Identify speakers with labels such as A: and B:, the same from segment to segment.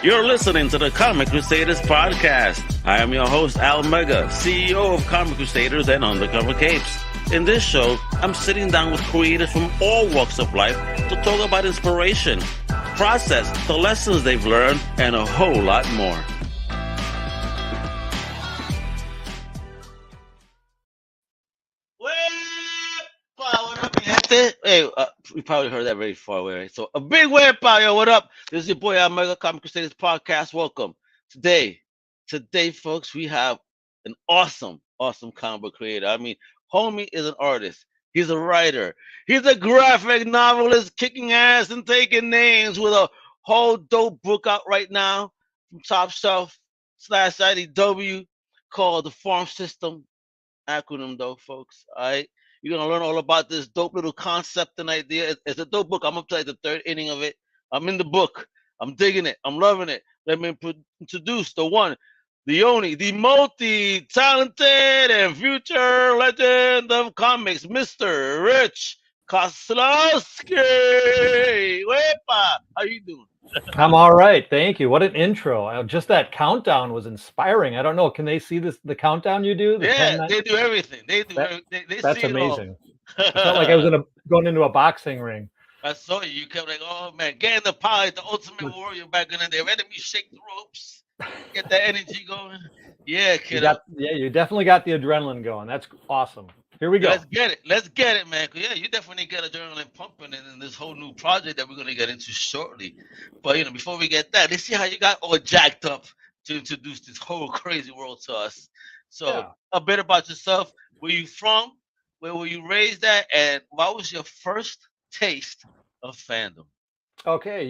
A: You're listening to the Comic Crusaders Podcast. I am your host, Al Mega, CEO of Comic Crusaders and Undercover Capes. In this show, I'm sitting down with creators from all walks of life to talk about inspiration, process, the lessons they've learned, and a whole lot more. Hey, we probably heard that very far away, right? So a big word, yo, what up? This is your boy, Al Mega, Comic Crusaders Podcast. Welcome. Today, folks, we have an awesome comic book creator. I mean, homie is an artist. He's a writer. He's a graphic novelist, kicking ass and taking names with a whole dope book out right now from Top Shelf / IDW called the F.A.R.M system. Acronym though, folks. All right. You're going to learn all about this dope little concept and idea. It's a dope book. I'm up to like the third inning of it. I'm in the book. I'm digging it. I'm loving it. Let me introduce the one, the only, the multi-talented and future legend of comics, Mr. Rich Koslowski. Wepa. How you doing?
B: I'm all right. Thank you. What an intro. Just that countdown was inspiring. I don't know. Can they see the countdown you do?
A: They do everything. They
B: that's
A: see
B: amazing. It felt like I was going into a boxing ring.
A: I saw you. You kept like, oh man, get in the power, the ultimate warrior back in the day. Ready to be shake the ropes. Get that energy going. Yeah, kid.
B: You definitely got the adrenaline going. That's awesome. Here we go.
A: Let's get it, man. Yeah, you definitely get adrenaline pumping in this whole new project that we're gonna get into shortly. But before we get that, let's see how you got all jacked up to introduce this whole crazy world to us. So A bit about yourself. Where you from? Where were you raised at? And what was your first taste of fandom?
B: Okay,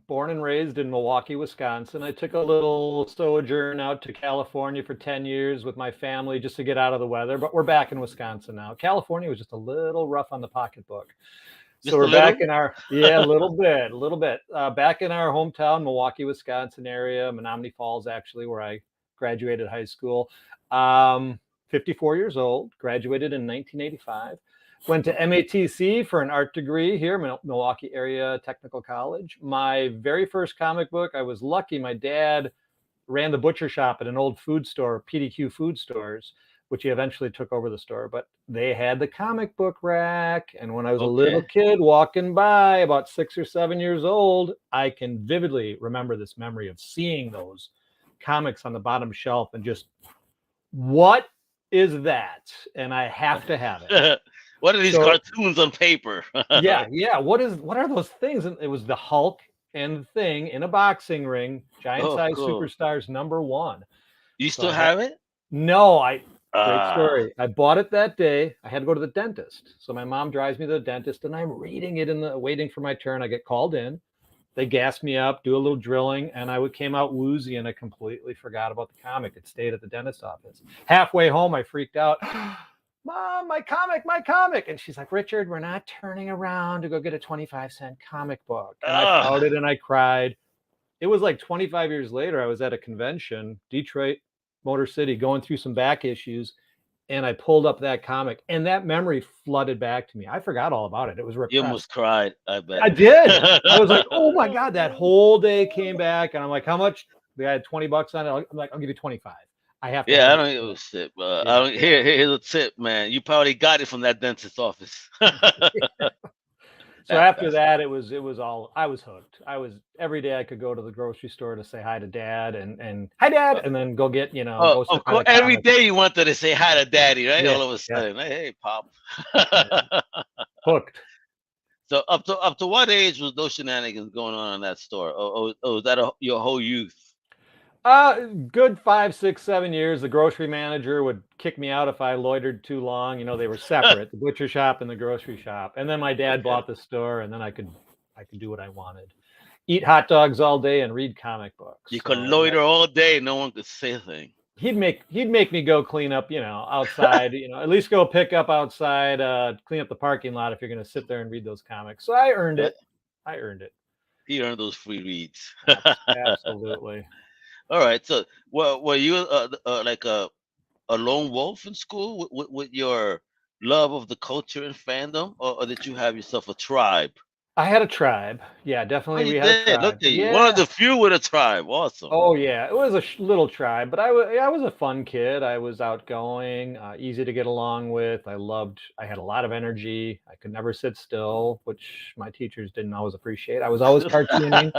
B: born and raised in Milwaukee, Wisconsin. I took a little sojourn out to California for 10 years with my family just to get out of the weather, but we're back in Wisconsin now. California was just a little rough on the pocketbook. So we're back in our, a little bit. Back in our hometown, Milwaukee, Wisconsin area, Menominee Falls, actually, where I graduated high school. 54 years old, graduated in 1985. Went to MATC for an art degree here, Milwaukee Area Technical College. My very first comic book, I was lucky. My dad ran the butcher shop at an old food store, PDQ Food Stores, which he eventually took over the store. But they had the comic book rack. And when I was a little kid walking by, about 6 or 7 years old, I can vividly remember this memory of seeing those comics on the bottom shelf and just, what is that? And I have to have it.
A: What are these cartoons on paper?
B: yeah. What are those things? And it was the Hulk and the Thing in a boxing ring, giant size superstars #1.
A: You still have it?
B: No, great story. I bought it that day. I had to go to the dentist. So my mom drives me to the dentist and I'm reading it waiting for my turn. I get called in. They gas me up, do a little drilling, and I came out woozy and I completely forgot about the comic. It stayed at the dentist's office. Halfway home, I freaked out. Mom, my comic. And she's like, Richard, we're not turning around to go get a 25-cent comic book. And I pouted and I cried. It was like 25 years later, I was at a convention, Detroit, Motor City, going through some back issues. And I pulled up that comic and that memory flooded back to me. I forgot all about it. It was repressed.
A: You almost cried, I bet.
B: I did. I was like, oh my God, that whole day came back. And I'm like, how much? They had $20 on it. I'm like, I'll give you 25. I have to.
A: Yeah, I don't give a shit, but I don't. Here's a tip, man. You probably got it from that dentist's office.
B: So after that, it was all. I was hooked. Every day I could go to the grocery store to say hi to Dad and hi Dad, and then go get
A: of course, every day you wanted to say hi to Daddy, right? All of a sudden, hey Pop.
B: Hooked.
A: So up to what age was those shenanigans going on in that store? Oh, was that your whole youth?
B: Good 5, 6, 7 years. The grocery manager would kick me out if I loitered too long. They were separate, the butcher shop and the grocery shop. And then my dad bought the store, and then I could do what I wanted. Eat hot dogs all day and read comic books.
A: You could loiter all day, no one could say a thing.
B: He'd make me go clean up, outside, at least go pick up outside, clean up the parking lot if you're going to sit there and read those comics. So I earned it.
A: He earned those free reads.
B: Absolutely.
A: All right. So, were you like a lone wolf in school with your love of the culture and fandom, or did you have yourself a tribe
B: I had a tribe. Yeah,
A: Oh,
B: definitely.
A: you
B: We had a
A: did. Look
B: tribe.
A: at you. One of
B: Yeah.
A: the few with a tribe. Awesome.
B: Oh yeah, it was a little tribe, but I was a fun kid. I was outgoing, easy to get along with. I had a lot of energy. I could never sit still, which my teachers didn't always appreciate. I was always cartooning,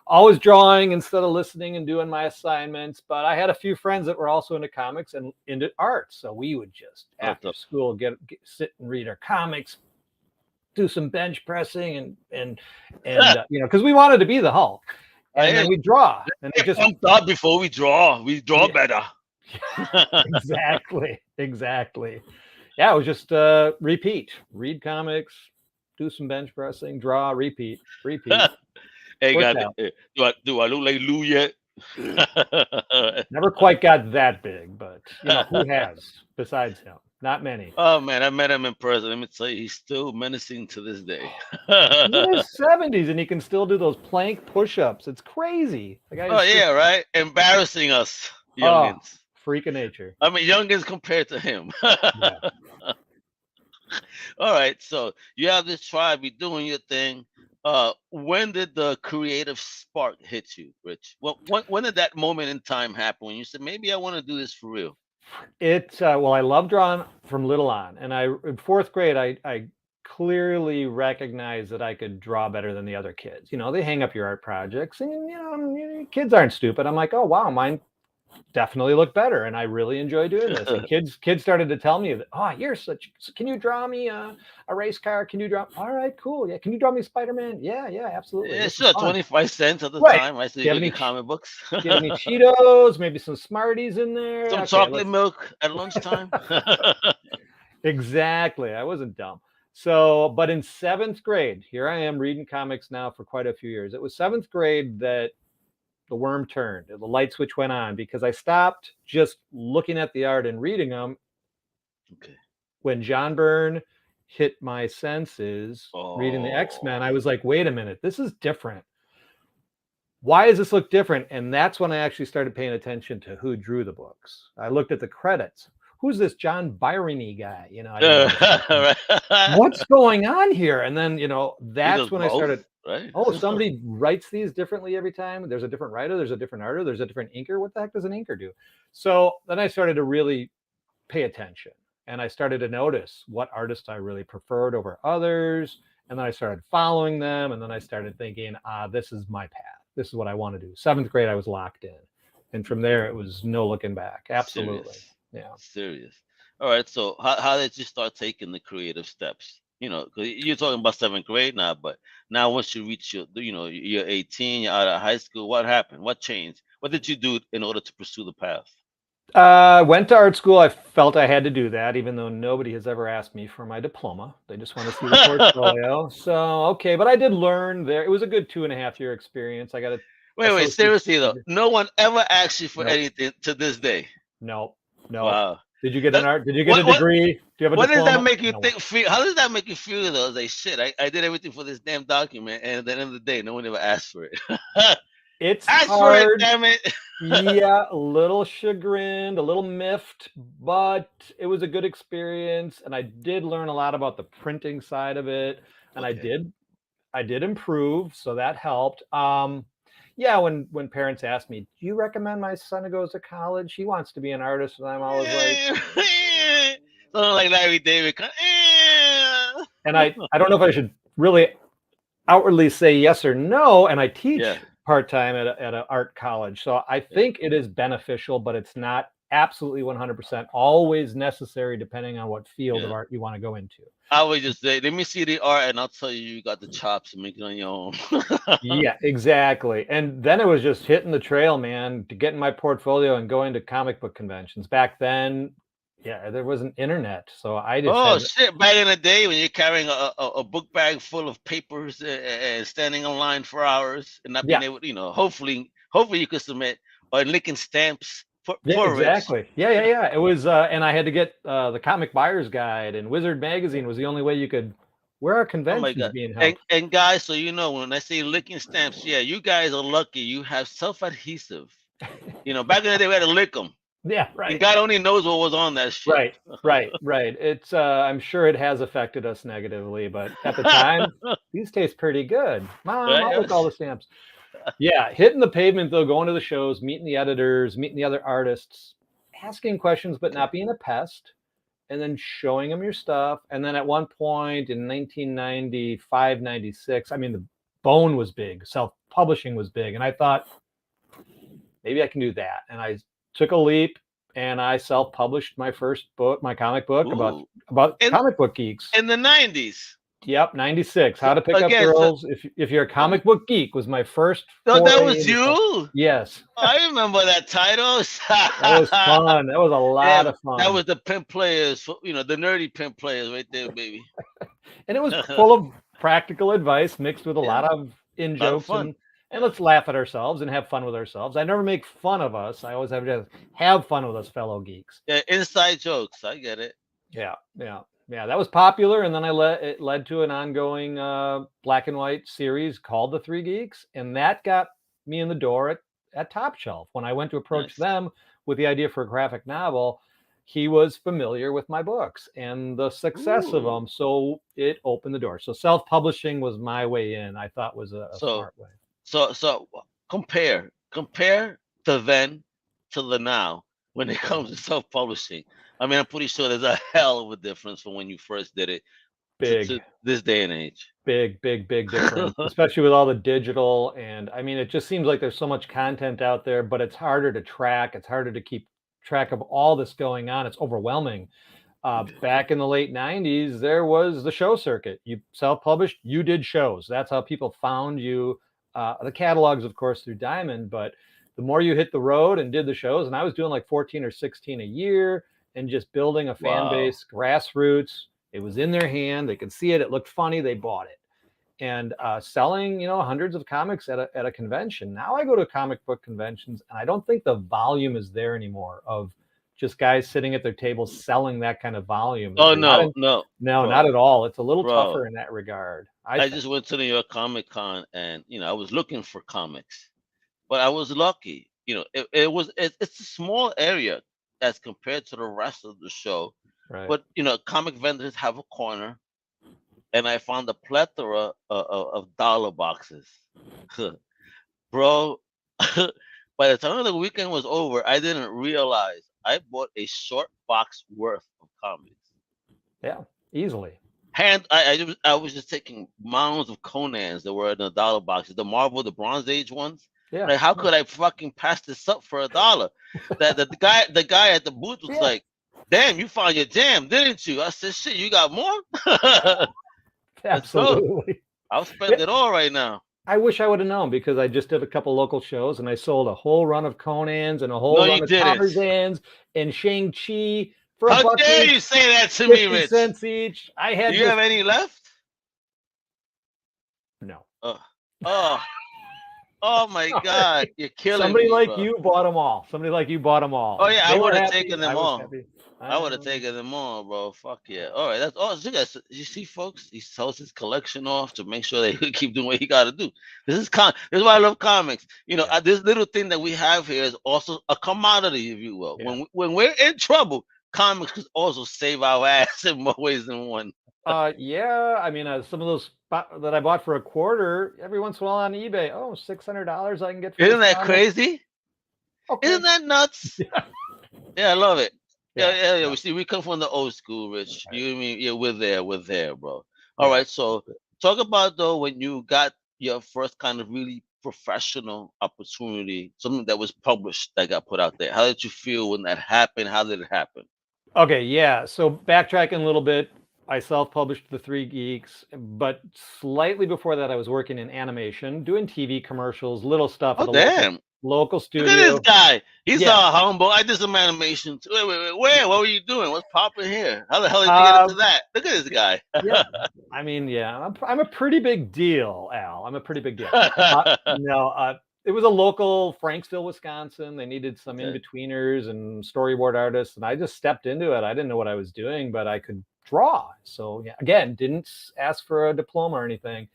B: always drawing instead of listening and doing my assignments. But I had a few friends that were also into comics and into art, so we would just
A: What's
B: after
A: up?
B: school sit and read our comics, do some bench pressing and because we wanted to be the Hulk, and then
A: Hey,
B: we draw, and it
A: get
B: just
A: pumped up before we draw. We draw
B: yeah,
A: better.
B: exactly. Yeah, it was just repeat, read comics, do some bench pressing, draw, repeat.
A: Hey,
B: Worked
A: God,
B: out.
A: do I look like Lou yet?
B: Never quite got that big, but who has besides him? Not many.
A: Oh man, I met him in person. Let me tell you, he's still menacing to this day.
B: He's in his 70s and he can still do those plank push-ups. It's crazy. The guy
A: Oh
B: is just
A: yeah, right. Embarrassing us
B: oh,
A: youngins.
B: freak of nature.
A: I mean, youngins compared to him.
B: Yeah.
A: All right, so you have this tribe. You're doing your thing. When did the creative spark hit you, Rich? When did that moment in time happen when you said maybe I want to do this for real?
B: Well, I love drawing from little on, and in fourth grade, I clearly recognized that I could draw better than the other kids. They hang up your art projects, and kids aren't stupid. I'm like, oh wow, mine definitely look better, and I really enjoy doing this. And kids started to tell me that, oh, can you draw me a race car? Can you draw? All right, cool. Yeah, can you draw me Spider-Man? Yeah, absolutely.
A: Yeah,
B: This is
A: sure.
B: fun.
A: 25 cents at the
B: Right.
A: time. I see
B: Do you
A: you
B: have
A: get
B: any
A: your comic books.
B: do you have any Cheetos? Maybe some Smarties in there.
A: Some
B: Okay,
A: chocolate milk at lunchtime.
B: exactly. I wasn't dumb. So, but in seventh grade, here I am reading comics now for quite a few years. It was seventh grade that the worm turned, the light switch went on because I stopped just looking at the art and reading them.
A: Okay.
B: When John Byrne hit my senses reading the X-Men, I
A: Oh,
B: was like, wait a minute, this is different. Why does this look different? And that's when I actually started paying attention to who drew the books. I looked at the credits. Who's this John Byrne guy? I didn't know what's going on here. And then,
A: he does
B: that's when I
A: both,
B: started,
A: right?
B: oh, somebody writes these differently every time. There's a different writer, there's a different artist, there's a different inker. What the heck does an inker do? So then I started to really pay attention, and I started to notice what artists I really preferred over others. And then I started following them, and then I started thinking, this is my path. This is what I want to do. Seventh grade, I was locked in. And from there, it was no looking back. Absolutely.
A: Serious,
B: Yeah.
A: serious. All right. So how did you start taking the creative steps? Because you're talking about seventh grade now, but now once you reach you're 18, you're out of high school. What happened? What changed? What did you do in order to pursue the path?
B: Went to art school. I felt I had to do that, even though nobody has ever asked me for my diploma. They just want to see the portfolio. So, okay. But I did learn there. It was a good 2.5 year experience. I got a
A: Wait,
B: associate's
A: seriously though,
B: degree.
A: no one ever asked you for
B: Nope.
A: anything to this day.
B: Nope.
A: Wow.
B: Did you get an
A: That,
B: art? Did you get a
A: what
B: degree? Do you have a
A: what does that
B: diploma?
A: make you
B: No one.
A: think? Feel? How does that make you feel though? Like shit, I did everything for this damn document, and at the end of the day, no one ever asked for it.
B: It's
A: Ask for it,
B: hard.
A: damn it.
B: Yeah, a little chagrined, a little miffed, but it was a good experience, and I did learn a lot about the printing side of it, and
A: Okay.
B: I did improve, so that helped. Yeah, when parents ask me, "Do you recommend my son who goes to college? He wants to be an artist," and I'm always like,
A: Something like Larry David.
B: and I don't know if I should really outwardly say yes or no, and I
A: Yeah,
B: teach part-time at an art college. So I
A: yeah.
B: think it is beneficial, but it's not absolutely 100% always necessary depending on what field of
A: Yeah.
B: art you want to go into.
A: I would just say, let me see the art, and I'll tell you, you got the chops to make it on your own.
B: Yeah, exactly. And then it was just hitting the trail, man, to getting my portfolio and going to comic book conventions. Back then, yeah, there wasn't internet. So I just
A: Oh
B: had,
A: shit! Back in the day when you're carrying a book bag full of papers and standing in line for hours and not
B: yeah,
A: being able, hopefully you could submit or licking stamps.
B: yeah,
A: Poor Rich.
B: exactly. Yeah. It was, and I had to get the Comic Buyer's Guide, and Wizard Magazine was the only way you could. Where are
A: Oh my
B: conventions
A: god!
B: being
A: And
B: held?
A: and guys, so when I say licking stamps, yeah, you guys are lucky. You have self adhesive. Back in the day we had to lick them.
B: Yeah,
A: And
B: right.
A: God only knows what was on that shit.
B: Right. It's I'm sure it has affected us negatively, but at the time, these taste pretty good. Mom, I'll
A: Right?
B: lick all the stamps. Yeah, hitting the pavement though, going to the shows, meeting the editors, meeting the other artists, asking questions, but not being a pest, and then showing them your stuff. And then at one point in 1995, 96, I mean, the bone was big, self-publishing was big. And I thought, maybe I can do that. And I took a leap and I self-published my first book, my comic book
A: Ooh.
B: about
A: In
B: comic book geeks.
A: in the 90s.
B: Yep, 96.
A: So
B: How to Pick Up
A: again, so
B: Girls if you're a comic book geek was my first
A: no, that
B: foray
A: was
B: into
A: you.
B: Yes.
A: I remember that title.
B: That was fun. That was a lot
A: Yeah,
B: of
A: that
B: fun.
A: was the pimp players, the nerdy pimp players right there, baby.
B: And it was full of practical advice mixed with a
A: Yeah,
B: lot of in
A: a lot of
B: jokes
A: fun.
B: and
A: Yeah,
B: let's laugh at ourselves and have fun with ourselves. I never make fun of us. I always have fun with us fellow geeks.
A: yeah, inside jokes. I get it.
B: Yeah. That was popular, and then it led to an ongoing black and white series called The Three Geeks, and that got me in the door at Top Shelf. When I went to approach
A: Nice.
B: them with the idea for a graphic novel, he was familiar with my books and the success of
A: Ooh.
B: them, so it opened the door. So self-publishing was my way in. I thought was a
A: So,
B: smart way.
A: so compare the then to the now when it comes to self-publishing. I mean, I'm pretty sure there's a hell of a difference from when you first did it to
B: Big.
A: this day and age.
B: Big difference, especially with all the digital. And I mean, it just seems like there's so much content out there, but it's harder to track. It's harder to keep track of all this going on. It's overwhelming. Back in the late 90s, there was the show circuit. You self-published, you did shows. That's how people found you. The catalogs, of course, through Diamond, but the more you hit the road and did the shows, and I was doing like 14 or 16 a year and just building a fan
A: Wow.
B: base, grassroots. It was in their hand. They could see it. It looked funny. They bought it. And selling, hundreds of comics at a convention. Now I go to comic book conventions, and I don't think the volume is there anymore of just guys sitting at their tables selling that kind of volume.
A: Oh
B: No,
A: no, bro,
B: not at all. It's a little
A: bro.
B: tougher in that regard. I
A: I
B: think.
A: just went to New York Comic Con and I was looking for comics, but I was lucky. It's a small area as compared to the rest of the show.
B: Right.
A: But comic vendors have a corner, and I found a plethora of dollar boxes, bro. By the time the weekend was over, I didn't realize I bought a short box worth of comics.
B: Yeah, easily.
A: I was just taking mounds of Conans that were in the dollar boxes, the Marvel, the Bronze Age ones.
B: Yeah.
A: Like, how could I fucking pass this up for $1? The guy at the booth was like, "Damn, you found your jam, didn't you?" I said, "Shit, you got more?"
B: Absolutely.
A: I'll spend it all right now.
B: I wish I would have known, because I just did a couple local shows and I sold a whole run of Conans and a whole run of Tarzans and Shang-Chi for
A: How
B: $1
A: dare you say that to me,
B: 50
A: Rich?
B: cents each. I had.
A: Do you have any left?
B: No.
A: Oh my God, you're killing
B: Somebody
A: me,
B: like
A: bro.
B: you bought them all.
A: Oh yeah, I would have taken them all. I would have
B: taken.
A: taken them all, bro. Fuck yeah. All right, that's all. You see, folks, he sells his collection off to make sure they keep doing what he got to do. This is why I love comics. This little thing that we have here is also a commodity, if you will.
B: Yeah.
A: When we're in trouble, comics could also save our ass in more ways than one.
B: Yeah. I mean, some of those that I bought for $0.25 every once in a while on eBay. Oh, $600 I can get.
A: Isn't that crazy?
B: Okay.
A: Isn't that nuts? Yeah, I love it. Yeah.
B: Yeah.
A: We come from the old school, Rich. Right. You know what I mean? Yeah, we're there, bro. All right, so talk about though when you got your first kind of really professional opportunity, something that was published that got put out there. How did you feel when that happened? How did it happen?
B: Okay, yeah. So backtracking a little bit, I self-published The Three Geeks, but slightly before that, I was working in animation, doing TV commercials, little stuff at a local studio.
A: Look at this guy. He's all humble. I did some animation too. Wait. Where? What were you doing? What's popping here? How the hell did you get into that? Look at this guy.
B: Yeah. I mean, yeah, I'm a pretty big deal, Al. I'm a pretty big deal. It was a local Franksville, Wisconsin. They needed some in-betweeners and storyboard artists, and I just stepped into it. I didn't know what I was doing, but I could draw. So yeah, again, didn't ask for a diploma or anything.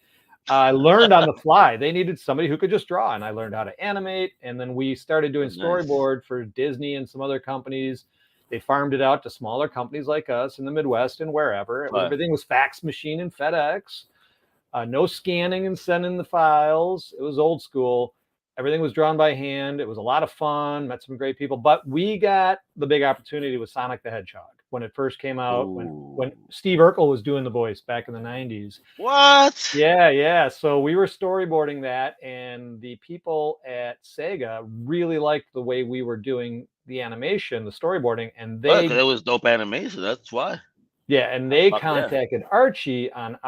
B: I learned on the fly. They needed somebody who could just draw, and I learned how to animate. And then we started doing
A: Nice.
B: storyboard for Disney and some other companies. They farmed it out to smaller companies like us in the Midwest and wherever. It was
A: Right.
B: everything was fax machine and FedEx. No scanning and sending the files. It was old school. Everything was drawn by hand. It was a lot of fun. Met some great people. But we got the big opportunity with Sonic the Hedgehog when it first came out. When
A: Ooh.
B: Steve Urkel was doing the voice back in the 90s.
A: What?
B: Yeah. So we were storyboarding that, and the people at Sega really liked the way we were doing the animation, the storyboarding, and
A: Oh, because
B: they
A: it was dope animation. That's why.
B: they
A: Fuck yeah.
B: contacted Archie on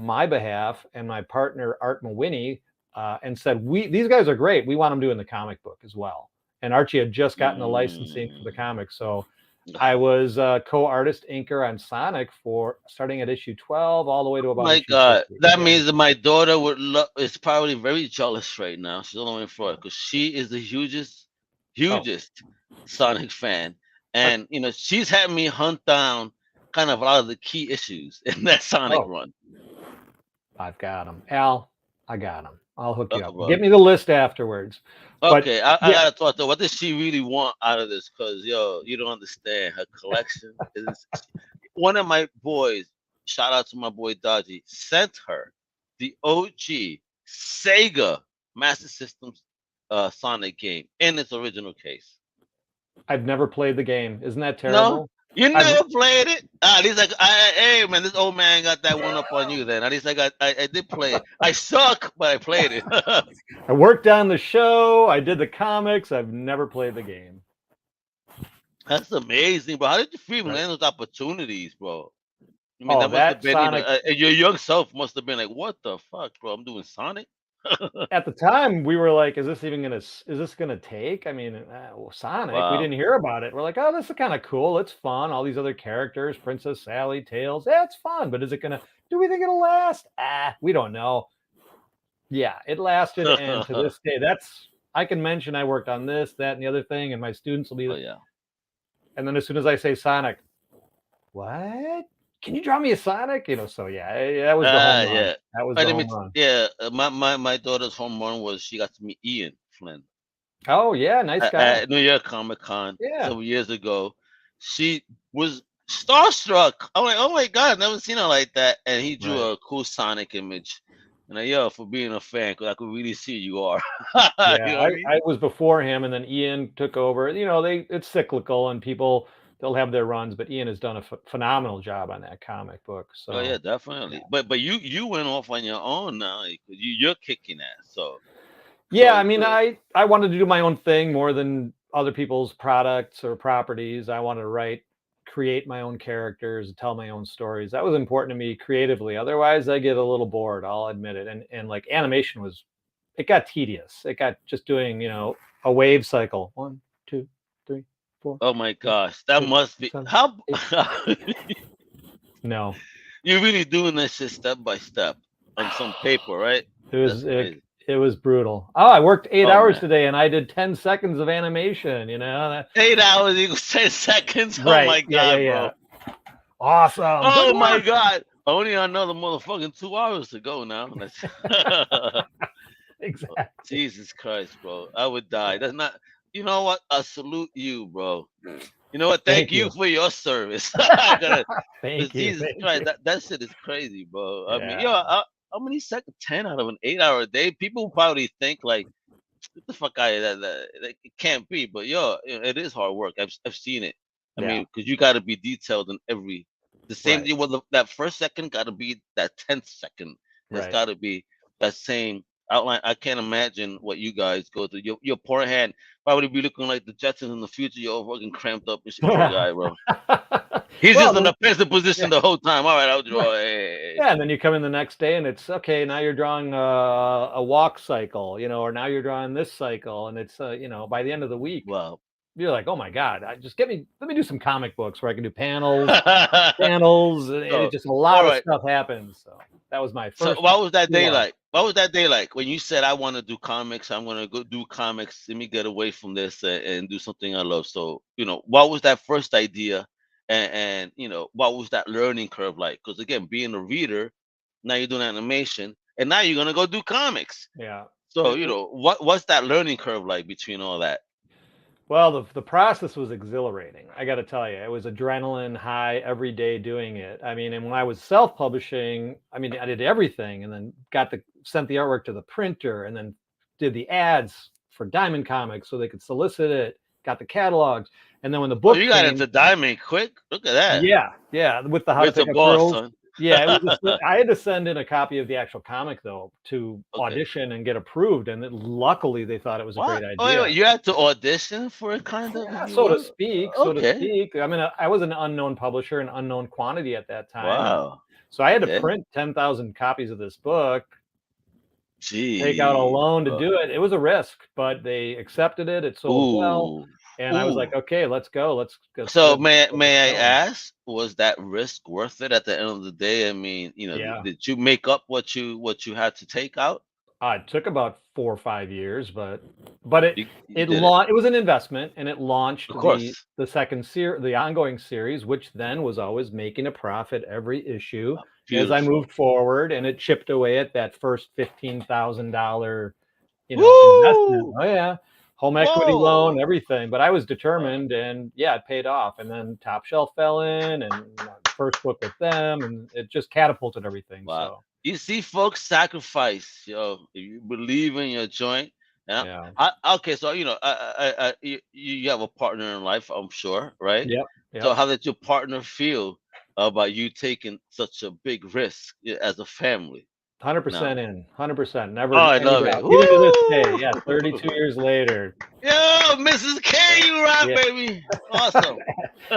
B: my behalf and my partner Art Mawhinney, and said, these guys are great. We want them doing the comic book as well. And Archie had just gotten the licensing for the
A: Mm.
B: comic, so I was co-artist inker on Sonic for starting at issue 12 all the way to
A: Oh
B: about
A: my
B: issue
A: God,
B: 50.
A: that
B: Yeah.
A: means that my daughter would is probably very jealous right now. She's only in Florida because she is the hugest,
B: Oh,
A: hugest Sonic fan, and she's had me hunt down kind of a lot of the key issues in that Sonic
B: oh,
A: run.
B: I've got them, Al. I got them. I'll hook you
A: Okay,
B: up.
A: bro.
B: Get me the list afterwards. But
A: Okay, I
B: yeah,
A: gotta talk to her. What does she really want out of this? Cause you don't understand. Her collection is one of my boys. Shout out to my boy Dodgy. Sent her the OG Sega Master System Sonic game in its original case.
B: I've never played the game. Isn't that
A: No,
B: terrible?
A: you
B: I've
A: never played it. At least hey man, this old man got that one up on you. Then at least I did play it. I suck, but I played it.
B: I worked on the show. I did the comics. I've never played the game.
A: That's amazing, bro. How did you feel
B: Right.
A: land those opportunities, bro? I mean,
B: Oh,
A: that must have
B: that
A: been,
B: Sonic.
A: your young self must have been like, "What the fuck, bro? I'm doing Sonic."
B: At the time, we were like, "Is this even gonna? Is this gonna take?" I mean, well, Sonic. We
A: Wow.
B: didn't hear about it. We're like, "Oh, this is kind of cool. It's fun. All these other characters, Princess Sally, Tails. Yeah, it's fun. But is it gonna? Do we think it'll last? We don't know." Yeah, it lasted, and to this day, I can mention I worked on this, that, and the other thing, and my students will
A: Oh
B: be.
A: yeah.
B: And then as soon as I say Sonic, what? Can you draw me a Sonic? So yeah, that was the home run.
A: Yeah.
B: That was
A: I
B: the
A: mean,
B: home run.
A: yeah. My daughter's home run was she got to meet Ian Flynn
B: Oh yeah, nice guy.
A: at New York Comic Con
B: Yeah.
A: several years ago. She was starstruck. I'm like, oh my God, I've never seen her like that. And he drew
B: Right.
A: a cool Sonic image. And for being a fan, because I could really see you are.
B: Yeah,
A: You know what I mean?
B: I was before him, and then Ian took over. It's cyclical, and they'll have their runs, but Ian has done a phenomenal job on that comic book.
A: Oh yeah,
B: So
A: definitely.
B: yeah,
A: But you went off on your own now. You're kicking ass.
B: yeah.
A: So
B: I mean,
A: good.
B: I wanted to do my own thing more than other people's products or properties. I wanted to create my own characters, tell my own stories. That was important to me creatively. Otherwise, I get a little bored. I'll admit it. And like animation it got tedious. It got just doing a wave cycle. 1, 2, 3, 4.
A: Oh my
B: 5,
A: gosh, that
B: 6,
A: must be
B: 7,
A: how
B: 8. No,
A: you're really doing this shit step by step on some paper, right?
B: it
A: That's
B: was
A: crazy.
B: it was brutal. Oh, I worked 8
A: Oh
B: hours
A: man,
B: today, and I did 10 seconds of animation.
A: 8 hours equals 10 seconds. Oh
B: Right?
A: my God,
B: Yeah.
A: bro.
B: Awesome.
A: Oh
B: Good
A: my
B: work.
A: God. Only another motherfucking 2 hours to go now.
B: Exactly.
A: Jesus Christ, bro. I would die. That's not. You know what? I salute you, bro. You know what? Thank
B: Thank
A: you
B: you.
A: for your service. I gotta.
B: Thank you.
A: Jesus
B: Thank
A: Christ,
B: you.
A: that shit is crazy, bro. I mean,
B: Yeah.
A: how many seconds? 10 out of an 8 hour day. People probably think like, "Get the fuck out of that it can't be." But it is hard work. I've seen it. I
B: Yeah.
A: mean, because you got to be detailed in the same
B: Right.
A: thing. Well, that first second got to be that 10th second. It's
B: Right.
A: got to be that same outline. I can't imagine what you guys go through. Your poor hand probably be looking like the Jetsons in the future. You're all fucking cramped up and shit. Poor guy, bro. He's
B: Well,
A: just in the pensive
B: yeah.
A: position the whole time. All right, I'll
B: Right.
A: draw. Hey.
B: Yeah, and then you come in the next day, and it's okay. Now you're drawing a walk cycle, or now you're drawing this cycle, and it's by the end of the week,
A: Well,
B: you're like, oh my God, let me do some comic books where I can do panels, and
A: so,
B: it just a
A: all
B: lot of
A: right.
B: stuff happens. So that was my
A: So,
B: first
A: what was that
B: 2
A: day
B: hours.
A: like? What was that day like when you said, "I want to do comics. I'm gonna go do comics. Let me get away from this and do something I love." So, what was that first idea, and what was that learning curve like? Because again, being a reader, now you're doing animation. and now you're gonna go do comics.
B: Yeah.
A: So what's that learning curve like between all that?
B: Well, the process was exhilarating. I got to tell you, it was adrenaline high every day doing it. I mean, and when I was self-publishing, I mean, I did everything, and then sent the artwork to the printer, and then did the ads for Diamond Comics so they could solicit it. Got the catalogs, and then when the book
A: you got
B: came,
A: into Diamond quick. Look at that.
B: yeah, with the How to
A: It's a
B: Pick Up
A: boss,
B: Girls.
A: son.
B: Yeah, I had to send in a copy of the actual comic though to
A: Okay.
B: audition and get approved, and luckily they thought it was a great idea.
A: Oh, wait, you had to audition for it, kind of,
B: Yeah, so to speak.
A: Okay.
B: I mean, I was an unknown publisher, an unknown quantity at that time.
A: Wow.
B: So I had to print 10,000 copies of this book.
A: Gee.
B: Take out a loan to do it. It was a risk, but they accepted it. It sold well. And I was like, okay, let's go.
A: So may I ask, was that risk worth it at the end of the day? I mean, did you make up what you had to take out?
B: It took about 4 or 5 years, but it was an investment, and it launched the second series, the ongoing series, which then was always making a profit every issue as I moved forward, and it chipped away at that first $15,000, investment. Oh yeah. Home equity loan, everything. But I was determined, and it paid off. And then Top Shelf fell in, and first book with them, and it just catapulted everything.
A: Wow.
B: So
A: you see, folks sacrifice. If you believe in your joint. Okay, so you have a partner in life, I'm sure, right?
B: Yep.
A: So how did your partner feel about you taking such a big risk as a family?
B: 100% in, 100%. Never.
A: Oh, I love it.
B: Even to this day, 32 years later.
A: Yo, Mrs. K, you rock, baby. Awesome.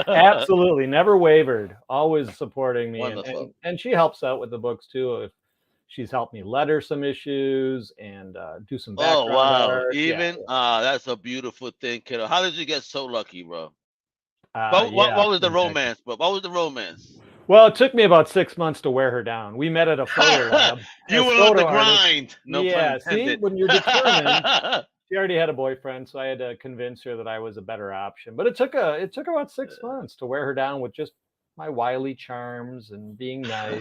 B: Absolutely, never wavered. Always supporting me, and she helps out with the books too. If she's helped me letter some issues and do some background art.
A: Even that's a beautiful thing, kiddo. How did you get so lucky, bro? What was the romance, bro? What was the romance?
B: Well, it took me about 6 months to wear her down. We met at a photo lab.
A: You were on the grind. No pun intended.
B: See, when you're determined, she already had a boyfriend, so I had to convince her that I was a better option. But it took about 6 months to wear her down with just my wily charms and being nice.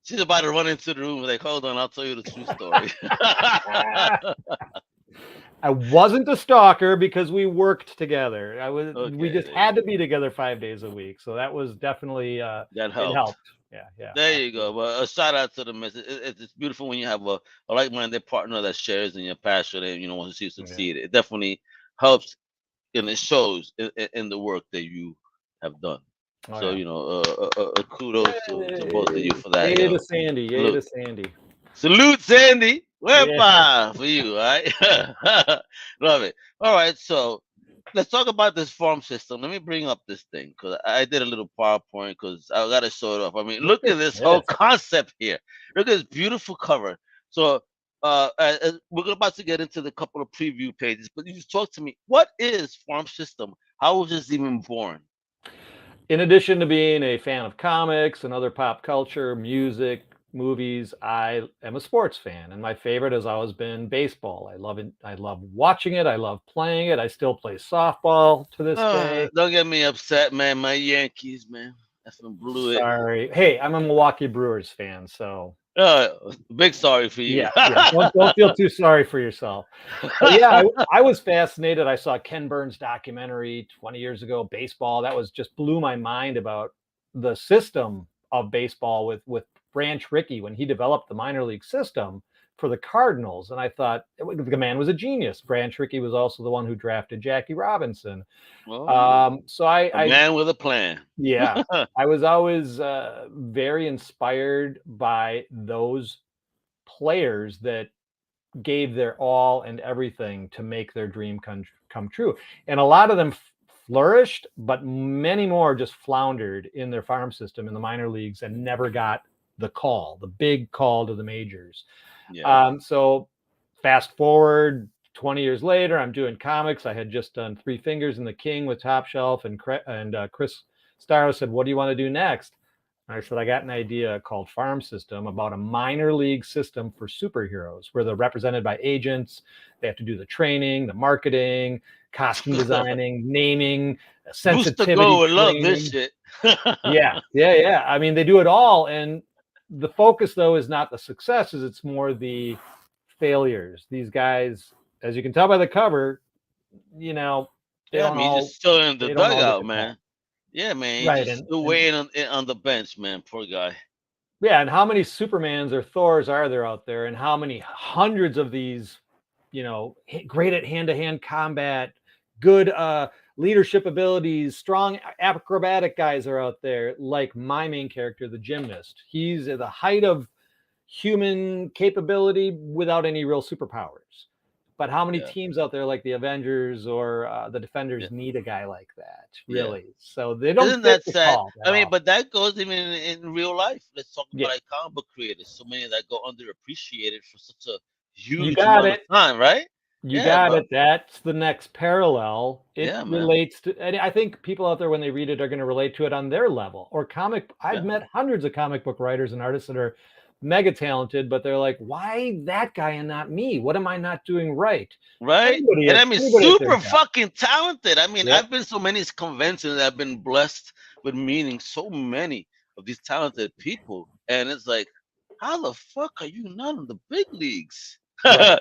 A: She's about to run into the room like, hold on, I'll tell you the true story.
B: I wasn't a stalker because we worked together. We just had to be together 5 days a week. So that was definitely
A: that helped.
B: It helped. Yeah.
A: There you go. Well, a shout out to the message. It's beautiful when you have a like-minded partner that shares in your passion and wants to see you succeed. It definitely helps, and it shows in the work that you have done. Kudos to both of you for that.
B: Yay to Sandy.
A: Salute, Sandy. For you, all right? Love it. All right, so let's talk about this farm system. Let me bring up this thing because I did a little PowerPoint because I got to show it off. I mean, look at this whole concept here. Look at this beautiful cover. So we're about to get into the couple of preview pages, but you just talk to me. What is Farm System? How was this even born?
B: In addition to being a fan of comics and other pop culture, music, movies, I am a sports fan, and my favorite has always been baseball. I love it. I love watching it. I love playing it. I still play softball to this day.
A: Don't get me upset, man. My Yankees, man. That's blew it.
B: Sorry. Hey, I'm a Milwaukee Brewers fan, so
A: big sorry for you.
B: Yeah. Don't feel too sorry for yourself. But I was fascinated. I saw Ken Burns' documentary 20 years ago, baseball. That just blew my mind about the system of baseball with Branch Rickey when he developed the minor league system for the Cardinals. And I thought the man was a genius. Branch Rickey was also the one who drafted Jackie Robinson. So I
A: man with a plan.
B: Yeah. I was always very inspired by those players that gave their all and everything to make their dream come true. And a lot of them flourished, but many more just floundered in their farm system in the minor leagues and never got the big call to the majors. So fast forward 20 years later, I'm doing comics. I had just done Three Fingers and the King with Top Shelf, and Chris Starr said, what do you want to do next? And I said, I got an idea called Farm System about a minor league system for superheroes where they're represented by agents. They have to do the training, the marketing, costume designing, naming, sensitivity.
A: Booster Go would love this shit.
B: Yeah. I mean, they do it all. And the focus though is not the successes, it's more the failures. These guys, as you can tell by the cover, they
A: Yeah, I
B: don't
A: mean, he's
B: all
A: just still in the
B: they don't all get
A: dugout,
B: the call.
A: man. Yeah, man, he's
B: Right.
A: just
B: And
A: still waiting on the bench, man. Poor guy.
B: yeah, and how many Supermans or Thors are there out there, and how many hundreds of these, great at hand-to-hand combat, good leadership abilities, strong acrobatic guys are out there, like my main character, the gymnast. He's at the height of human capability without any real superpowers. But how many
A: Yeah,
B: teams out there like the Avengers or the
A: yeah,
B: Defenders need a guy like that,
A: yeah.
B: really? So they don't
A: Isn't
B: fit
A: that
B: the
A: sad?
B: call at
A: I mean,
B: all.
A: but that goes even in real life. Let's talk
B: Yeah,
A: about like comic book creators. So many that go underappreciated for such a
B: you
A: huge
B: got
A: amount of
B: it.
A: time, right?
B: You
A: Yeah,
B: got
A: bro.
B: it. That's the next parallel. It
A: Yeah, man.
B: relates to, and I think people out there, when they read it, are going to relate to it on their level. Or I've
A: Yeah,
B: met hundreds of comic book writers and artists that are mega talented, but they're like, why that guy and not me? What am I not doing right?
A: right.
B: Anybody
A: And
B: at
A: I mean,
B: anybody at their
A: super
B: job.
A: fucking talented. I mean,
B: Yep.
A: I've been so many conventions. I've been blessed with meeting so many of these talented people, and it's like, how the fuck are you not in the big leagues?
B: Right.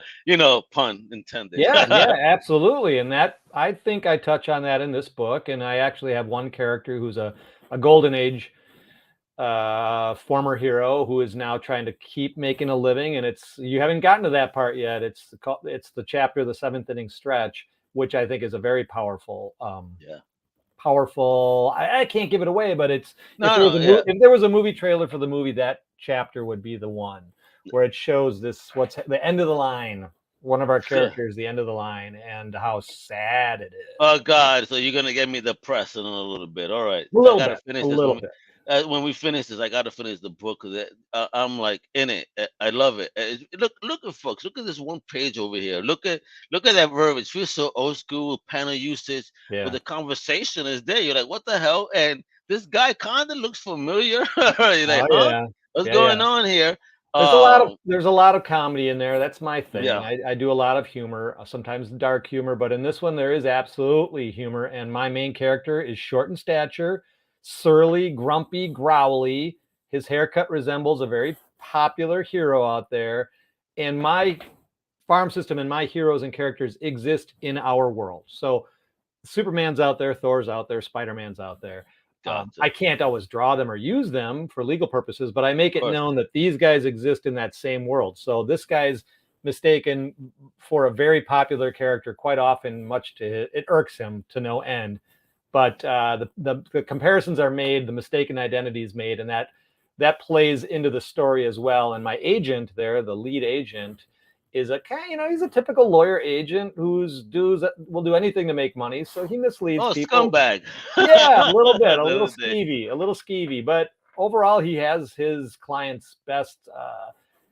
A: Pun intended.
B: Yeah, yeah, absolutely. And that, I think I touch on that in this book. And I actually have one character who's a golden age former hero who is now trying to keep making a living. And you haven't gotten to that part yet. It's the chapter, the seventh inning stretch, which I think is a very powerful,
A: Yeah.
B: I can't give it away, but
A: No, no, yeah.
B: if there was a movie trailer for the movie, that chapter would be the one where it shows what's the end of the line, one of our
A: Sure.
B: characters, the end of the line, and how sad it is.
A: Oh God! So you're gonna get me depressed in a little bit. All right,
B: A
A: I
B: little
A: gotta
B: bit,
A: finish
B: a
A: this
B: little bit.
A: when we finish this. I gotta finish the book because I'm like in it. I love it. Look at folks. Look at this one page over here. Look at that verbiage. Feels so old school panel usage, but
B: Yeah.
A: the conversation is there. You're like, what the hell? And this guy kind of looks familiar. You're like,
B: Oh
A: huh?
B: yeah.
A: What's
B: Yeah, yeah.
A: going on here?
B: There's
A: Um,
B: there's a lot of comedy in there. That's my thing.
A: yeah,
B: I do a lot of humor, sometimes dark humor, but in this one there is absolutely humor. And my main character is short in stature, surly, grumpy, growly. His haircut resembles a very popular hero out there. And my farm system and my heroes and characters exist in our world. So Superman's out there, Thor's out there, Spider-Man's out there.
A: gotcha.
B: I can't always draw them or use them for legal purposes, but I make
A: Of
B: it
A: course.
B: known that these guys exist in that same world. So this guy's mistaken for a very popular character quite often, much to it irks him to no end. But the comparisons are made, the mistaken identity is made, and that plays into the story as well. And my agent there, the lead agent, is he's a typical lawyer agent whose will do anything to make money. So he misleads
A: Oh,
B: people.
A: scumbag.
B: Yeah, a little bit,
A: The other day.
B: a little skeevy, but overall he has his clients' best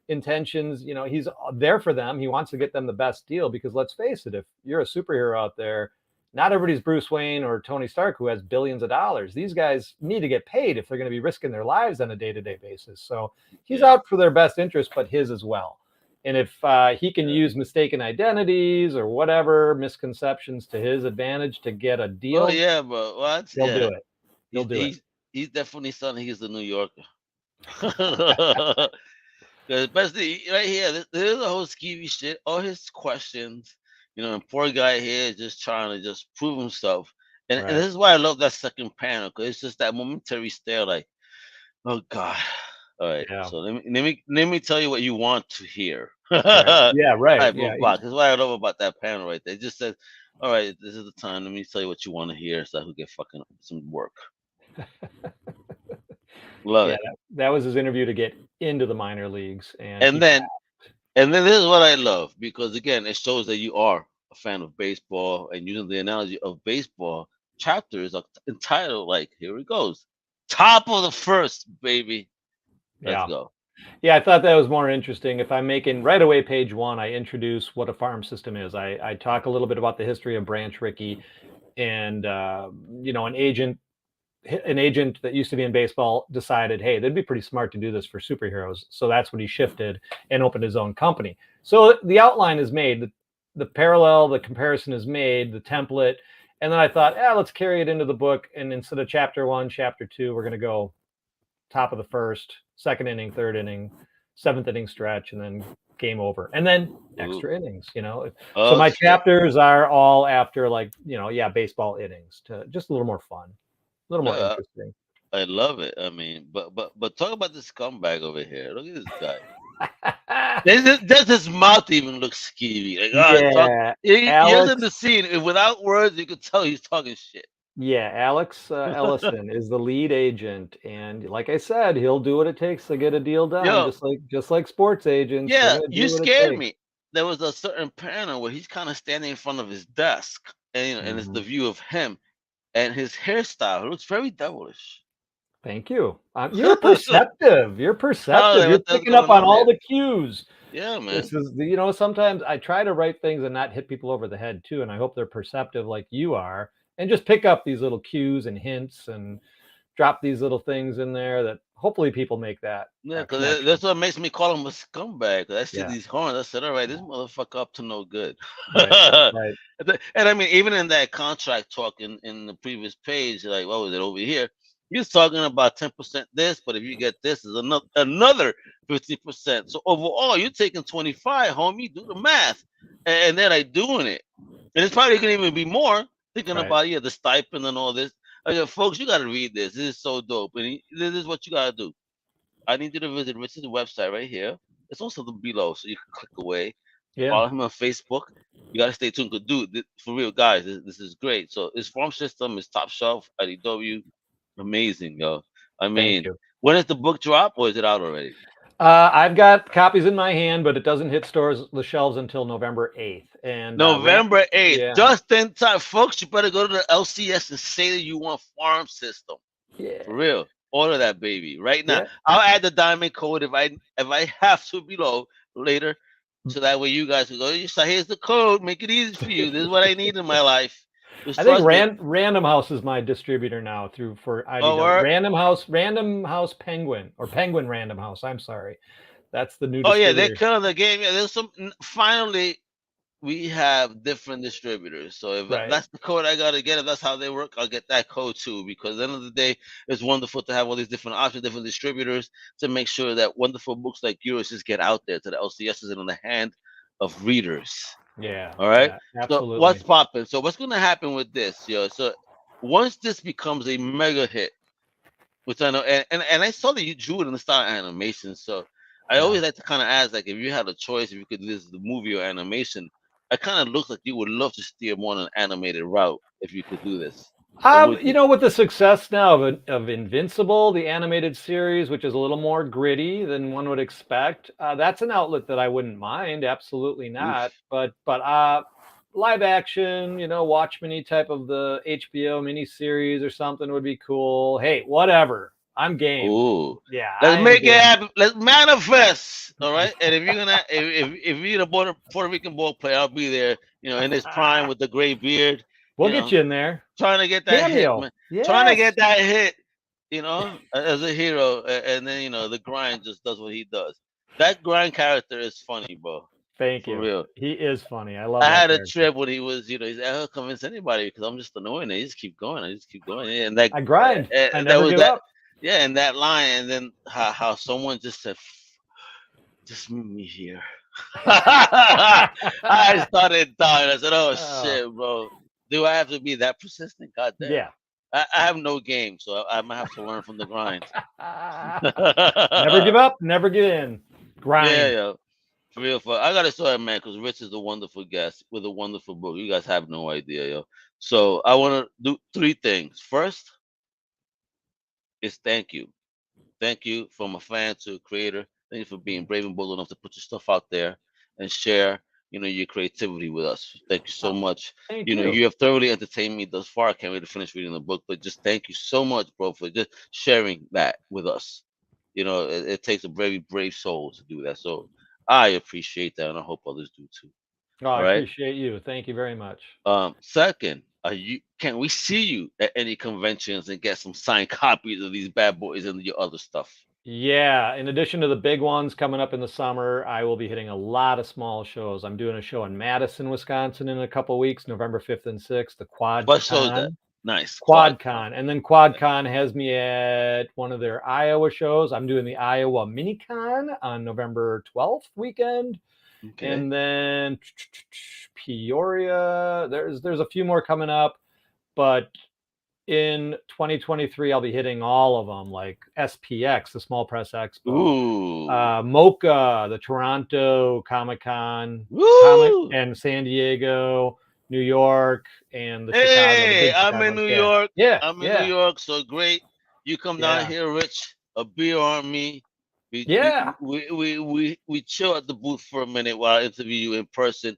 B: intentions. He's there for them. He wants to get them the best deal because let's face it, if you're a superhero out there, not everybody's Bruce Wayne or Tony Stark who has billions of dollars. These guys need to get paid if they're going to be risking their lives on a day-to-day basis. So he's
A: Yeah.
B: out for their best interest, but his as well. And if he can use mistaken identities or whatever misconceptions to his advantage to get a deal,
A: Oh yeah, but what?
B: he'll
A: Yeah.
B: do it. He'll
A: He's
B: do it.
A: he's definitely something. He's the New Yorker. Because especially right here, there's a whole skeevy shit. All his questions, and poor guy here is just trying to just prove himself. And
B: Right.
A: this is why I love that second panel because it's just that momentary stare, like, oh God. All right,
B: Yeah.
A: so let me tell you what you want to hear.
B: Right. Yeah. Right.
A: Type
B: Yeah.
A: of box. That's what I love about that panel right there. It just says, "All right, this is the time. Let me tell you what you want to hear, so I can get fucking some work." Love
B: Yeah.
A: it.
B: That was his interview to get into the minor leagues, and
A: And then this is what I love because again, it shows that you are a fan of baseball and using the analogy of baseball. Chapters are entitled like, here it goes, top of the first, baby. Let's
B: yeah.
A: go.
B: Yeah, I thought that was more interesting. If I'm making right away page one, I introduce what a farm system is. I talk a little bit about the history of Branch Rickey, and an agent that used to be in baseball decided, hey, they'd be pretty smart to do this for superheroes. So that's when he shifted and opened his own company. So the outline is made, the parallel, the comparison is made, the template, and then I thought, let's carry it into the book. And instead of chapter 1, chapter 2, we're going to go top of the first, second inning, third inning, seventh inning stretch, and then game over, and then extra innings. So
A: Oh
B: my
A: shit.
B: chapters are all after baseball innings, to just a little more fun, a little more
A: Yeah,
B: interesting.
A: I love it. I mean, but talk about this scumbag over here. Look at this guy. Does his mouth even look skeevy? Like, talk.
B: Yeah,
A: Here's in
B: Alex.
A: the scene. Without words, you could tell he's talking shit.
B: Yeah, Alex Ellison is the lead agent, and like I said, he'll do what it takes to get a deal done.
A: Yo,
B: Just like sports agents, they're
A: yeah,
B: gonna
A: you
B: do what it
A: scared
B: takes.
A: me. There was a certain panel where he's kind of standing in front of his desk, and and it's the
B: Mhm.
A: view of him and his hairstyle. It looks very devilish.
B: Thank you. You're perceptive. You're
A: Oh,
B: perceptive. You're
A: what the hell's
B: picking up
A: going
B: on
A: on
B: all
A: here?
B: the cues.
A: Yeah,
B: This
A: man.
B: is, sometimes I try to write things and not hit people over the head too, and I hope they're perceptive like you are, and just pick up these little cues and hints and drop these little things in there that hopefully people make that
A: Yeah, because
B: connection.
A: that's what makes me call him a scumbag. 'Cause I see
B: Yeah.
A: these horns. I said, all right, this motherfucker up to no good.
B: Right. Right.
A: And I mean, even in that contract talk in the previous page, like, what was it over here? He was talking about 10% this, but if you get this, is another 50%. So overall, you're taking 25, homie. Do the math, and they're like doing it, and it's probably gonna even be more. Thinking
B: Right.
A: about the stipend and all this. Folks, you got to read this. This is so dope, and this is what you got to do. I need you to visit Rich's website right here. It's also below, so you can click away.
B: Yeah.
A: Follow him on Facebook. You gotta stay tuned. Cause dude, for real, guys, this is great. So his farm system is top shelf. IDW, amazing, yo. I
B: Thank
A: mean,
B: you.
A: when is the book drop, or is it out already?
B: I've got copies in my hand, but it doesn't hit the shelves until November 8th. And
A: November 8th,
B: yeah,
A: just in time, folks. You better go to the LCS and say that you want farm system.
B: yeah,
A: For real. Order that baby right now.
B: yeah.
A: I'll add the diamond code if I have to below later. So that way you guys can go, here's the code, make it easy for you. This is what I need in my life. Just
B: I think
A: trust me.
B: Random House is my distributor now for
A: Oh,
B: IDW.
A: word?
B: Random House Penguin, or Penguin Random House. I'm sorry, that's the new
A: Oh yeah, they're
B: distributor.
A: killing the game. Yeah, there's finally we have different distributors. So if
B: Right.
A: that's the code I gotta get, if that's how they work, I'll get that code too. Because at the end of the day, it's wonderful to have all these different options, different distributors to make sure that wonderful books like yours just get out there to the LCSs and in the hand of readers.
B: Yeah.
A: All right.
B: Yeah.
A: So
B: Absolutely.
A: what's popping? So what's gonna happen with this, yo? So once this becomes a mega hit, which I know, and I saw that you drew it in the style of animation. So I
B: Yeah.
A: always like to kind of ask, like, if you had a choice, if you could do this the movie or animation, it kind of looks like you would love to steer more on an animated route if you could do this. Or would you?
B: With the success now of Invincible, the animated series, which is a little more gritty than one would expect, that's an outlet that I wouldn't mind. Absolutely not.
A: Oof.
B: But live action, Watchmen type of the HBO miniseries or something would be cool. Hey, whatever. I'm game.
A: Ooh.
B: Yeah, I
A: Let's
B: am
A: make it
B: game.
A: happen. Let's manifest. All right. And if you're gonna, if you're a Puerto Rican ball player, I'll be there. In his prime with the gray beard.
B: We'll get you in there.
A: Trying to get that hit,
B: Cameo.
A: man. Trying to
B: Yes.
A: get that hit, as a hero, and then the grind just does what he does. That grind character is funny, bro.
B: Thank
A: For
B: you.
A: real.
B: He is funny. I love
A: I
B: that
A: had a
B: character.
A: trip when he was, he's like, I'll convince anybody because I'm just annoying. I just keep going. I just keep going. And that,
B: I grind. I
A: that
B: never
A: was
B: give
A: that.
B: up.
A: Yeah, and that line, and then how someone just said, "Just meet me here." I started dying. I said, "Oh shit, bro! Do I have to be that persistent? God damn."
B: Yeah.
A: I have no game, so I might have to learn from the grind.
B: Never give up, never give in. Grind.
A: Yeah, yeah. For real, I gotta say, man, because Rich is a wonderful guest with a wonderful book. You guys have no idea, yo. So I want to do three things. First is thank you. Thank you from a fan to a creator. Thank you for being brave and bold enough to put your stuff out there and share, your creativity with us. Thank you so much.
B: Thank
A: You have thoroughly entertained me thus far. I can't wait to finish reading the book, but just thank you so much, bro, for just sharing that with us. It takes a very brave soul to do that. So I appreciate that, and I hope others do too.
B: Oh, I
A: All right.
B: appreciate you. Thank you very much.
A: Second, can we see you at any conventions and get some signed copies of these bad boys and your other stuff?
B: Yeah, in addition to the big ones coming up in the summer, I will be hitting a lot of small shows. I'm doing a show in Madison, Wisconsin in a couple weeks, November 5th and 6th, the Quad
A: What show is that? Nice. Quad.
B: QuadCon, and then QuadCon has me at one of their Iowa shows. I'm doing the Iowa MiniCon on November 12th weekend,
A: Okay.
B: and then Peoria. There's a few more coming up, but in 2023 I'll be hitting all of them, like SPX, the Small Press Expo,
A: Ooh.
B: MoCA, the Toronto Comic-Con,
A: Woo!
B: and San Diego, New York, and the Chicago, the
A: Hey,
B: big
A: I'm in
B: Chicago.
A: New
B: Yeah,
A: York.
B: yeah,
A: I'm in New
B: yeah,
A: York, so great. You come down
B: yeah,
A: here, Rich. A beer on me. We we
B: yeah.
A: we chill at the booth for a minute while I interview you in person.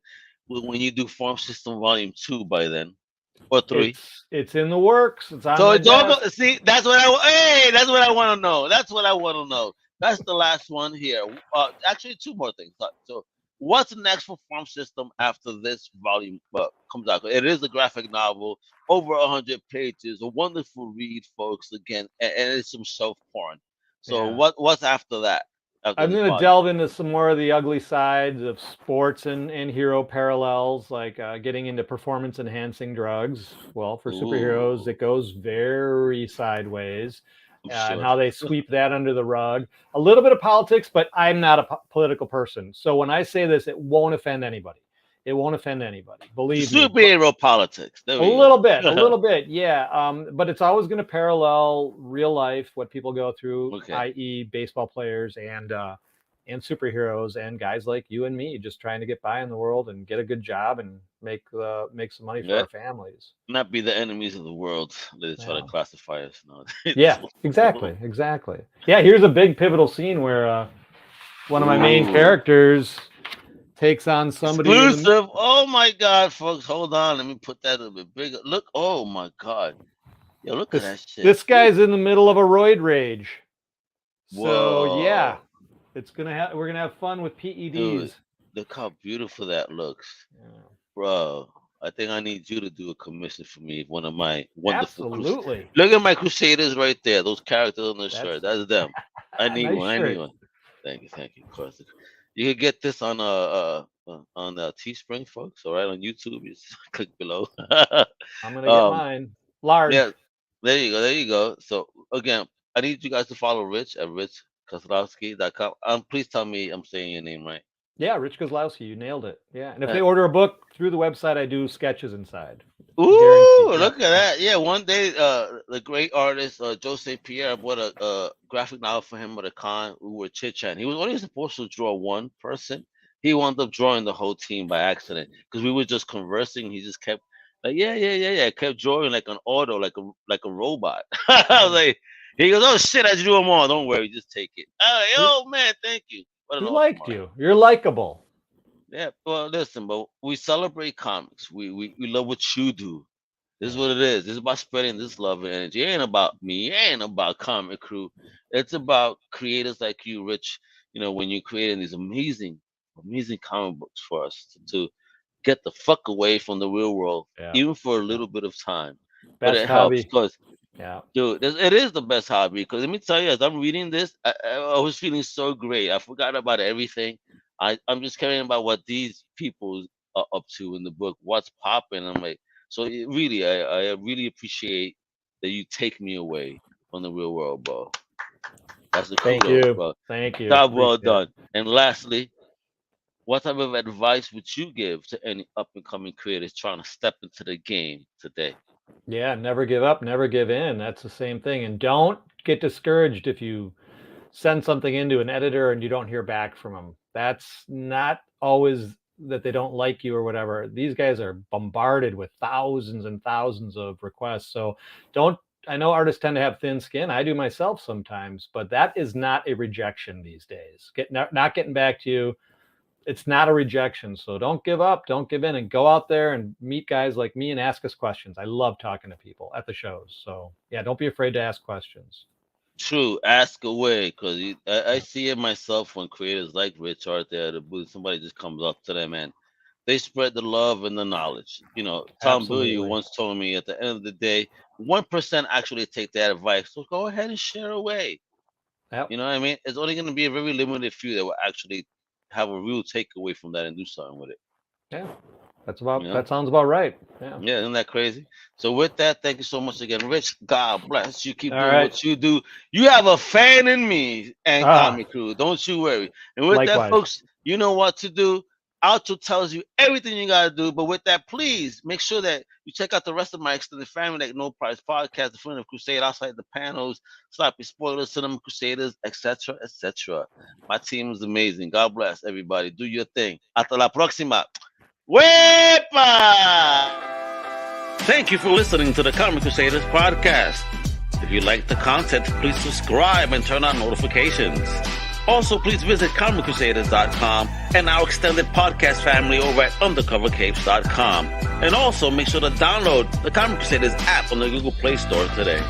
A: When you do Farm System Volume 2 by then or 3.
B: It's in the works. It's on
A: So
B: my
A: it's all go.
B: desk.
A: See, that's what I. Hey, that's what I want to know. That's what I want to know. That's the last one here. Actually, two more things. So, what's next for Farm System after this volume comes out? It is a graphic novel, over 100 pages, a wonderful read, folks. Again, and it's some self porn. So,
B: Yeah.
A: what's after that? After
B: I'm
A: this
B: going to
A: volume?
B: delve into some more of the ugly sides of sports and hero parallels, like getting into performance enhancing drugs. Well, for superheroes,
A: Ooh,
B: it goes very sideways,
A: I'm
B: and
A: sure.
B: how they sweep that under the rug. A little bit of politics, but I'm not a political person. So when I say this, it won't offend anybody. It won't offend anybody. Believe me.
A: Superhero politics. There
B: A
A: we go.
B: little bit, yeah. But it's always going to parallel real life, what people go through,
A: Okay.
B: i.e., baseball players and superheroes and guys like you and me, just trying to get by in the world and get a good job and make some money for
A: Yeah.
B: our families.
A: Not be the enemies of the world that they try to
B: Yeah,
A: classify us nowadays.
B: yeah, exactly, exactly. Yeah, here's a big pivotal scene where one of my main
A: Ooh.
B: characters takes on somebody in the.
A: Exclusive. Oh my God, folks. Hold on. Let me put that a bit bigger. Look. Oh my God. Yo, look at that shit.
B: This
A: Woo.
B: guy's in the middle of a roid rage. So yeah,
A: Whoa.
B: we're gonna have fun with
A: Dude,
B: PEDs.
A: look how beautiful that looks.
B: Yeah.
A: Bro, I think I need you to do a commission for me. One of my wonderful
B: Absolutely.
A: Look at my Crusaders right there. Those characters on the
B: That's
A: shirt. That's them. I
B: a
A: need
B: nice
A: one. I need
B: shirt.
A: one. Thank you. Thank you. Of course. You can get this on Teespring, folks. All right, on YouTube. Just click below.
B: I'm gonna get
A: um,
B: mine large.
A: yeah, there you go. There you go. So again, I need you guys to follow Rich at richkoslowski.com. Please tell me I'm saying your name right.
B: Yeah, Rich Koslowski, you nailed it. Yeah, and if
A: Uh,
B: they order a book through the website, I do sketches inside,
A: Ooh,
B: guaranteed. Yep,
A: look at
B: yep.
A: that. Yeah, one day, the great artist, Joe St. Pierre, I bought a graphic novel for him at a con. We were chit chatting. He was only supposed to draw one person. He wound up drawing the whole team by accident because we were just conversing. He just kept like, yeah. Kept drawing like an auto, like a robot. I was
B: Yeah.
A: like, he goes, oh shit, I drew them all. Don't worry, just take it. I was like,
B: He,
A: oh man, thank you. What an
B: he
A: awesome
B: liked
A: art.
B: you. You're likable.
A: Yeah, well, listen, but we celebrate comics. We love what you do. This is
B: Yeah,
A: what it is. This is about spreading this love and energy. It ain't about me. It ain't about Comic Crew. It's about creators like you, Rich. When you're creating these amazing, amazing comic books for us to get the fuck away from the real world,
B: yeah,
A: even for a
B: yeah.
A: little bit of time. But
B: Best
A: it helps
B: hobby.
A: because,
B: Yeah.
A: dude, it is the best hobby. Because let me tell you, as I'm reading this, I was feeling so great. I forgot about everything. I'm just caring about what these people are up to in the book, what's popping. I'm like, so really, I really appreciate that you take me away from the real world, bro. That's the
B: Thank
A: kudos,
B: you.
A: bro.
B: Thank you.
A: Job well
B: Appreciate it.
A: done. And lastly, what type of advice would you give to any up and coming creators trying to step into the game today?
B: Yeah, never give up, never give in. That's the same thing. And don't get discouraged if you send something into an editor and you don't hear back from them. That's not always that they don't like you or whatever. These guys are bombarded with thousands and thousands of requests. So don't, I know artists tend to have thin skin. I do myself sometimes, but that is not a rejection these days. Not getting back to you, it's not a rejection. So don't give up, don't give in, and go out there and meet guys like me and ask us questions. I love talking to people at the shows. So yeah, don't be afraid to ask questions.
A: True, ask away, because I
B: Yeah,
A: see it myself when creators like Rich are there at the booth. Somebody just comes up to them and they spread the love and the knowledge. Tom Billiard
B: absolutely.
A: once told me at the end of the day, 1% actually take that advice. So go ahead and share away.
B: Yep.
A: You know what I mean? It's only going to be a very limited few that will actually have a real takeaway from that and do something with it.
B: Yeah. That sounds about right. Yeah.
A: Yeah, isn't that crazy? So with that, thank you so much again, Rich. God bless you. Keep
B: All
A: doing
B: right.
A: what you do. You have a fan in me and Comic Crew. Don't you worry. And with that,
B: Likewise.
A: folks, you know what to do. Outro tells you everything you gotta do. But with that, please make sure that you check out the rest of my extended family, like No Prize Podcast, The Friend of Crusade, Outside the Panels, Sloppy Spoilers, Cinema Crusaders, etc., etc. My team is amazing. God bless everybody. Do your thing. Hasta la próxima. Wepa! Thank you for listening to the Comic Crusaders podcast. If you like the content, please subscribe and turn on notifications. Also, please visit comiccrusaders.com and our extended podcast family over at undercovercapes.com. And also, make sure to download the Comic Crusaders app on the Google Play Store today.